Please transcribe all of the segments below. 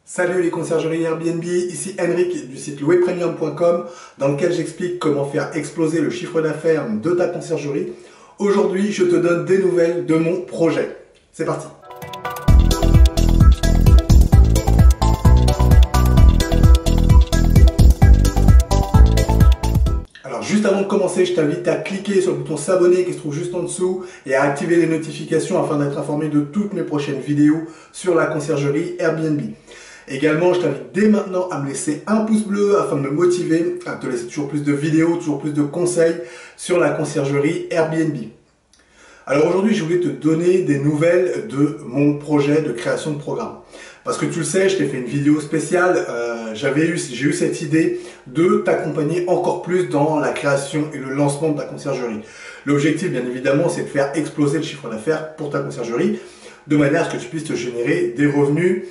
Salut les conciergeries Airbnb, ici Henrik du site louerpremium.com dans lequel j'explique comment faire exploser le chiffre d'affaires de ta conciergerie. Aujourd'hui, je te donne des nouvelles de mon projet. C'est parti! Alors juste avant de commencer, je t'invite à cliquer sur le bouton s'abonner qui se trouve juste en dessous et à activer les notifications afin d'être informé de toutes mes prochaines vidéos sur la conciergerie Airbnb. Également, je t'invite dès maintenant à me laisser un pouce bleu afin de me motiver à te laisser toujours plus de vidéos, toujours plus de conseils sur la conciergerie Airbnb. Alors aujourd'hui, je voulais te donner des nouvelles de mon projet de création de programme. Parce que tu le sais, je t'ai fait une vidéo spéciale, j'ai eu cette idée de t'accompagner encore plus dans la création et le lancement de ta conciergerie. L'objectif, bien évidemment, c'est de faire exploser le chiffre d'affaires pour ta conciergerie, de manière à ce que tu puisses te générer des revenus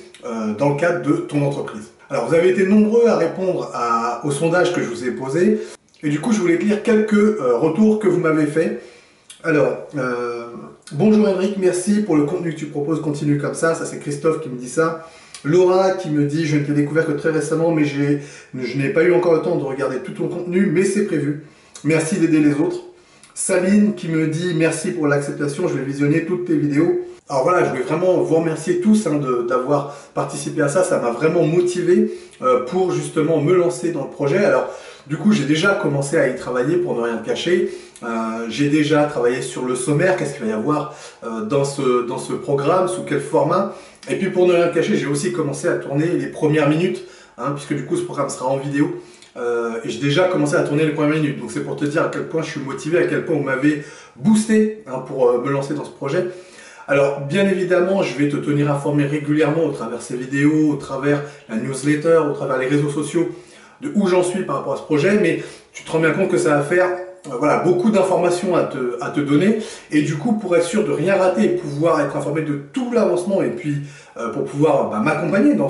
dans le cadre de ton entreprise. Alors vous avez été nombreux à répondre au sondage que je vous ai posé, et du coup je voulais te lire quelques retours que vous m'avez fait. Alors, bonjour Henrik, merci pour le contenu que tu proposes, continue comme ça c'est Christophe qui me dit ça. Laura qui me dit, je ne t'ai découvert que très récemment, mais je n'ai pas eu encore le temps de regarder tout ton contenu, mais c'est prévu. Merci d'aider les autres. Saline qui me dit, merci pour l'acceptation, je vais visionner toutes tes vidéos. Alors voilà, je voulais vraiment vous remercier tous d'avoir participé à ça, ça m'a vraiment motivé pour justement me lancer dans le projet. Alors du coup, j'ai déjà commencé à y travailler pour ne rien te cacher. J'ai déjà travaillé sur le sommaire, qu'est-ce qu'il va y avoir dans ce programme, sous quel format. Et puis pour ne rien te cacher, j'ai aussi commencé à tourner les premières minutes, puisque du coup ce programme sera en vidéo. Et j'ai déjà commencé à tourner les premières minutes. Donc c'est pour te dire à quel point je suis motivé, à quel point vous m'avez boosté pour me lancer dans ce projet. Alors bien évidemment, je vais te tenir informé régulièrement au travers ces vidéos, au travers la newsletter, au travers les réseaux sociaux, de où j'en suis par rapport à ce projet, mais tu te rends bien compte que ça va faire voilà, beaucoup d'informations à te donner, et du coup pour être sûr de rien rater et pouvoir être informé de tout l'avancement et puis pour pouvoir m'accompagner dans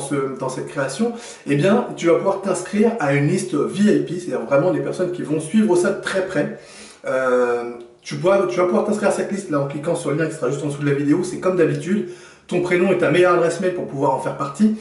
cette création, eh bien tu vas pouvoir t'inscrire à une liste VIP, c'est-à-dire vraiment des personnes qui vont suivre ça de très près. Tu vas pouvoir t'inscrire à cette liste là en cliquant sur le lien qui sera juste en dessous de la vidéo. C'est comme d'habitude, ton prénom et ta meilleure adresse mail pour pouvoir en faire partie.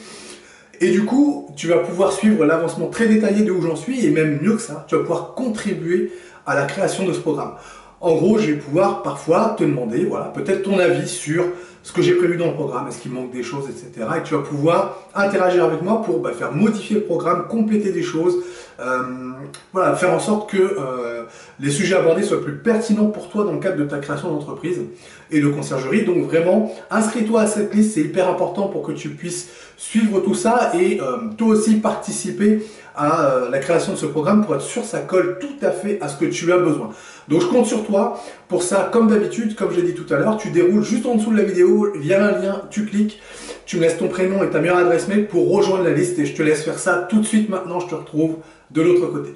Et du coup, tu vas pouvoir suivre l'avancement très détaillé de où j'en suis, et même mieux que ça, tu vas pouvoir contribuer à la création de ce programme. En gros, je vais pouvoir parfois te demander, voilà, peut-être ton avis sur ce que j'ai prévu dans le programme, est-ce qu'il manque des choses, etc. Et tu vas pouvoir interagir avec moi pour faire modifier le programme, compléter des choses, voilà, faire en sorte que les sujets abordés soient plus pertinents pour toi dans le cadre de ta création d'entreprise et de conciergerie. Donc vraiment, inscris-toi à cette liste, c'est hyper important pour que tu puisses suivre tout ça et toi aussi participer à la création de ce programme pour être sûr que ça colle tout à fait à ce que tu as besoin. Donc je compte sur toi pour ça, comme d'habitude, comme je l'ai dit tout à l'heure, tu déroules juste en dessous de la vidéo, il y a un lien, tu cliques, tu me laisses ton prénom et ta meilleure adresse mail pour rejoindre la liste, et je te laisse faire ça tout de suite maintenant, je te retrouve de l'autre côté.